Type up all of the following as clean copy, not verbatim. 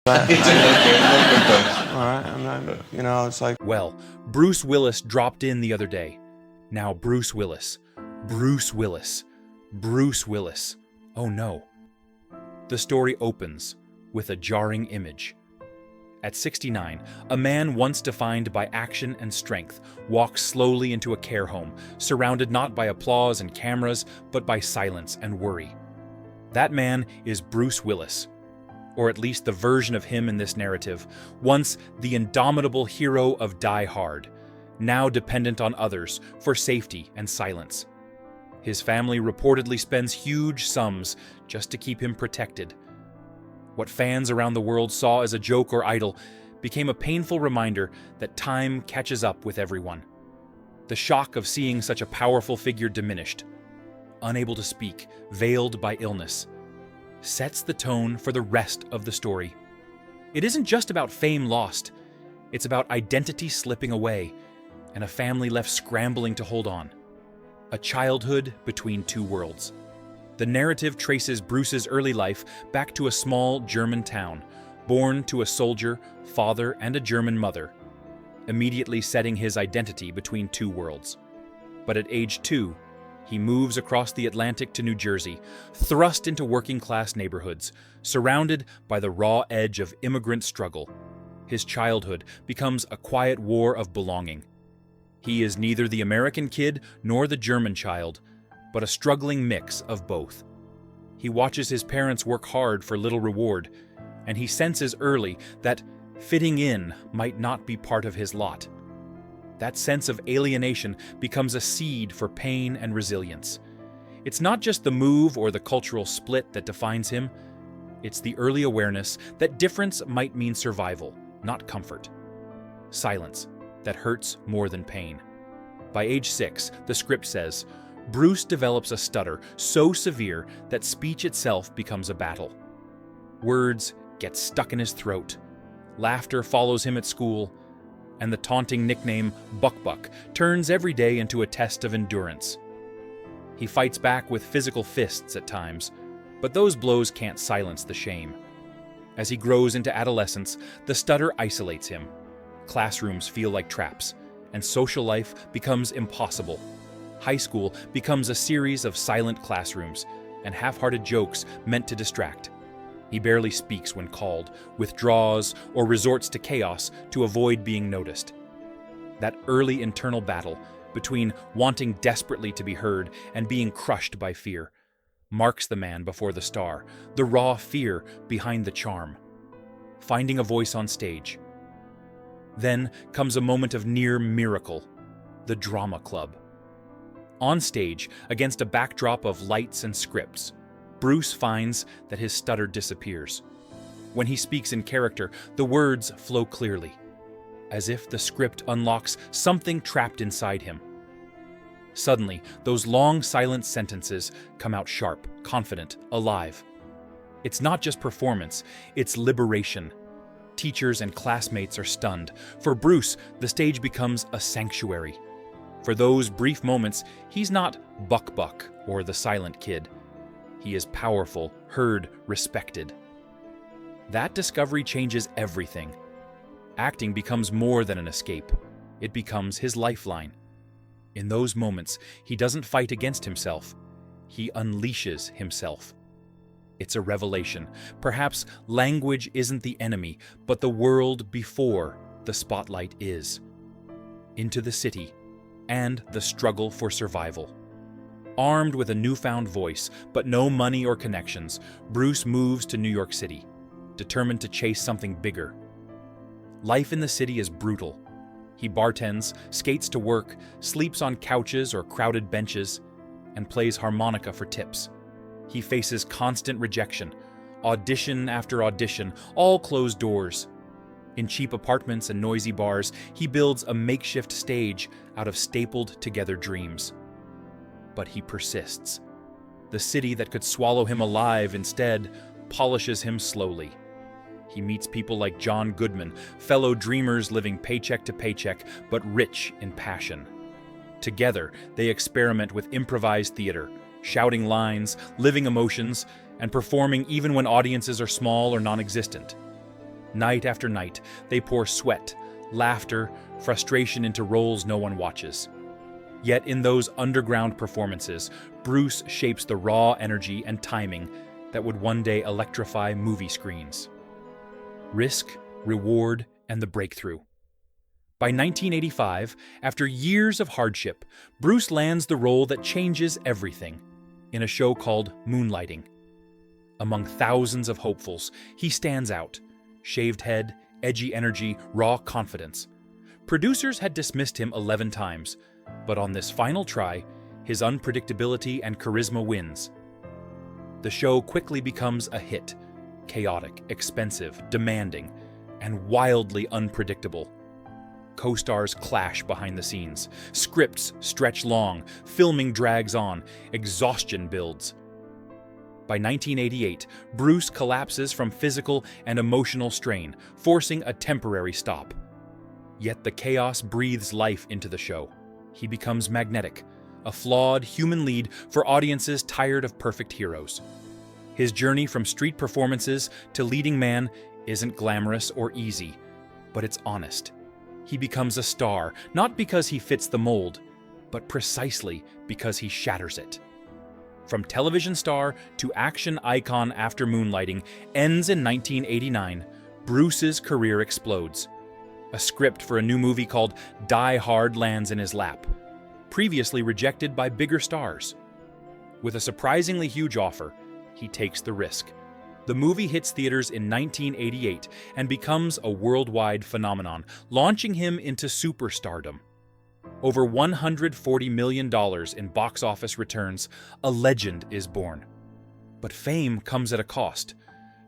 All right, I'm not, it's like, Well, Bruce Willis dropped in the other day. Now Bruce Willis. Bruce Willis. Bruce Willis. Oh no. The story opens with a jarring image. At 69, a man once defined by action and strength walks slowly into a care home, surrounded not by applause and cameras, but by silence and worry. That man is Bruce Willis, or at least the version of him in this narrative, once the indomitable hero of Die Hard, now dependent on others for safety and silence. His family reportedly spends huge sums just to keep him protected. What fans around the world saw as a joke or idol became a painful reminder that time catches up with everyone. The shock of seeing such a powerful figure diminished, unable to speak, veiled by illness, sets the tone for the rest of the story. It isn't just about fame lost, it's about identity slipping away and a family left scrambling to hold on. A childhood between two worlds. The narrative traces Bruce's early life back to a small German town, born to a soldier, father, and a German mother, immediately setting his identity between two worlds. But at age 2, he moves across the Atlantic to New Jersey, thrust into working-class neighborhoods, surrounded by the raw edge of immigrant struggle. His childhood becomes a quiet war of belonging. He is neither the American kid nor the German child, but a struggling mix of both. He watches his parents work hard for little reward, and he senses early that fitting in might not be part of his lot. That sense of alienation becomes a seed for pain and resilience. It's not just the move or the cultural split that defines him, it's the early awareness that difference might mean survival, not comfort. Silence that hurts more than pain. By age 6, the script says, Bruce develops a stutter so severe that speech itself becomes a battle. Words get stuck in his throat. Laughter follows him at school, and the taunting nickname Buck Buck turns every day into a test of endurance. He fights back with physical fists at times, but those blows can't silence the shame. As he grows into adolescence, the stutter isolates him. Classrooms feel like traps, and social life becomes impossible. High school becomes a series of silent classrooms and half-hearted jokes meant to distract. He barely speaks when called, withdraws, or resorts to chaos to avoid being noticed. That early internal battle between wanting desperately to be heard and being crushed by fear marks the man before the star, the raw fear behind the charm. Finding a voice on stage. Then comes a moment of near miracle, the drama club. On stage, against a backdrop of lights and scripts, Bruce finds that his stutter disappears. When he speaks in character, the words flow clearly, as if the script unlocks something trapped inside him. Suddenly, those long, silent sentences come out sharp, confident, alive. It's not just performance, it's liberation. Teachers and classmates are stunned. For Bruce, the stage becomes a sanctuary. For those brief moments, he's not Buck Buck or the silent kid. He is powerful, heard, respected. That discovery changes everything. Acting becomes more than an escape. It becomes his lifeline. In those moments, he doesn't fight against himself. He unleashes himself. It's a revelation. Perhaps language isn't the enemy, but the world before the spotlight is. Into the city, and the struggle for survival. Armed with a newfound voice, but no money or connections, Bruce moves to New York City, determined to chase something bigger. Life in the city is brutal. He bartends, skates to work, sleeps on couches or crowded benches, and plays harmonica for tips. He faces constant rejection, audition after audition, all closed doors. In cheap apartments and noisy bars, he builds a makeshift stage out of stapled together dreams. But he persists. The city that could swallow him alive instead polishes him slowly. He meets people like John Goodman, fellow dreamers living paycheck to paycheck, but rich in passion. Together, they experiment with improvised theater, shouting lines, living emotions, and performing even when audiences are small or non-existent. Night after night, they pour sweat, laughter, frustration into roles no one watches. Yet in those underground performances, Bruce shapes the raw energy and timing that would one day electrify movie screens. Risk, reward, and the breakthrough. By 1985, after years of hardship, Bruce lands the role that changes everything in a show called Moonlighting. Among thousands of hopefuls, he stands out. Shaved head, edgy energy, raw confidence. Producers had dismissed him 11 times, but on this final try, his unpredictability and charisma wins. The show quickly becomes a hit, chaotic, expensive, demanding, and wildly unpredictable. Co-stars clash behind the scenes, scripts stretch long, filming drags on, exhaustion builds. By 1988, Bruce collapses from physical and emotional strain, forcing a temporary stop. Yet the chaos breathes life into the show. He becomes magnetic, a flawed human lead for audiences tired of perfect heroes. His journey from street performances to leading man isn't glamorous or easy, but it's honest. He becomes a star, not because he fits the mold, but precisely because he shatters it. From television star to action icon after Moonlighting ends in 1989, Bruce's career explodes. A script for a new movie called Die Hard lands in his lap, previously rejected by bigger stars. With a surprisingly huge offer, he takes the risk. The movie hits theaters in 1988 and becomes a worldwide phenomenon, launching him into superstardom. Over $140 million in box office returns, a legend is born. But fame comes at a cost.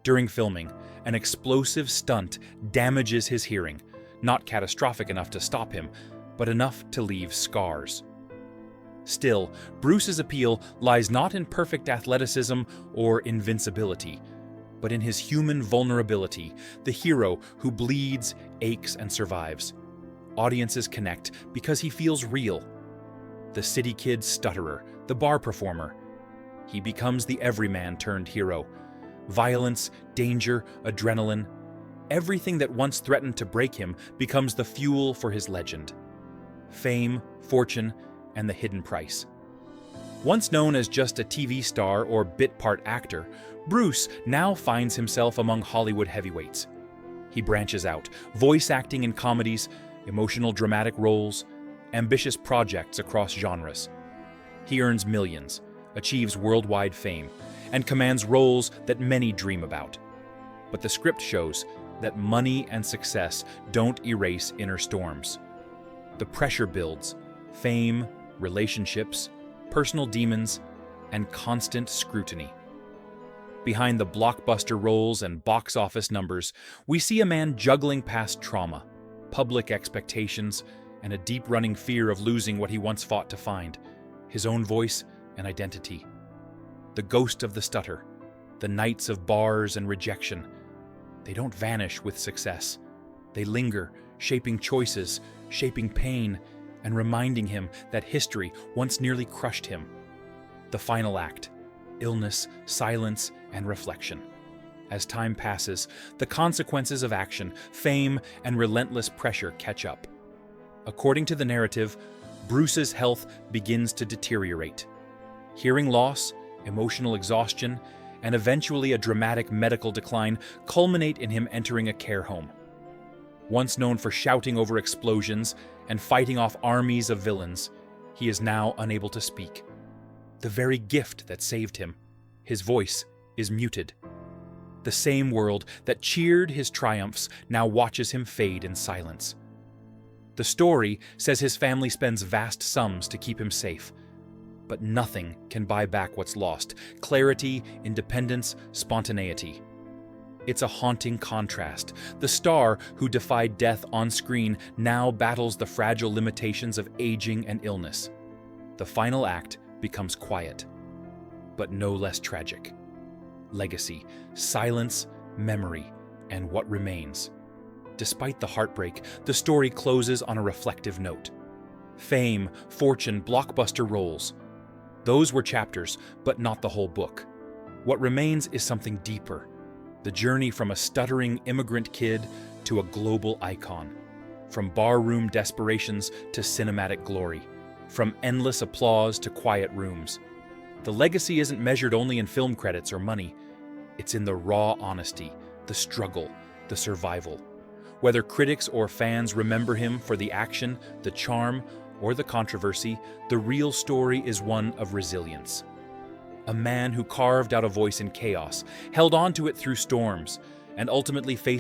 During filming, an explosive stunt damages his hearing, not catastrophic enough to stop him, but enough to leave scars. Still, Bruce's appeal lies not in perfect athleticism or invincibility, but in his human vulnerability, the hero who bleeds, aches, and survives. Audiences connect because he feels real. The city kid stutterer, the bar performer. He becomes the everyman turned hero. Violence, danger, adrenaline. Everything that once threatened to break him becomes the fuel for his legend. Fame, fortune, and the hidden price. Once known as just a TV star or bit part actor, Bruce now finds himself among Hollywood heavyweights. He branches out, voice acting in comedies, emotional dramatic roles, ambitious projects across genres. He earns millions, achieves worldwide fame, and commands roles that many dream about. But the script shows that money and success don't erase inner storms. The pressure builds, fame, relationships, personal demons, and constant scrutiny. Behind the blockbuster roles and box office numbers, we see a man juggling past trauma, public expectations, and a deep-running fear of losing what he once fought to find, his own voice and identity. The ghost of the stutter, the nights of bars and rejection, they don't vanish with success. They linger, shaping choices, shaping pain, and reminding him that history once nearly crushed him. The final act, illness, silence, and reflection. As time passes, the consequences of action, fame, and relentless pressure catch up. According to the narrative, Bruce's health begins to deteriorate. Hearing loss, emotional exhaustion, and eventually a dramatic medical decline culminate in him entering a care home. Once known for shouting over explosions and fighting off armies of villains, he is now unable to speak. The very gift that saved him, his voice, is muted. The same world that cheered his triumphs now watches him fade in silence. The story says his family spends vast sums to keep him safe, but nothing can buy back what's lost: clarity, independence, spontaneity. It's a haunting contrast. The star who defied death on screen now battles the fragile limitations of aging and illness. The final act becomes quiet, but no less tragic. Legacy, silence, memory, and what remains. Despite the heartbreak, the story closes on a reflective note. Fame, fortune, blockbuster roles. Those were chapters, but not the whole book. What remains is something deeper. The journey from a stuttering immigrant kid to a global icon. From barroom desperations to cinematic glory. From endless applause to quiet rooms. The legacy isn't measured only in film credits or money. It's in the raw honesty, the struggle, the survival. Whether critics or fans remember him for the action, the charm, or the controversy, the real story is one of resilience. A man who carved out a voice in chaos, held on to it through storms, and ultimately faced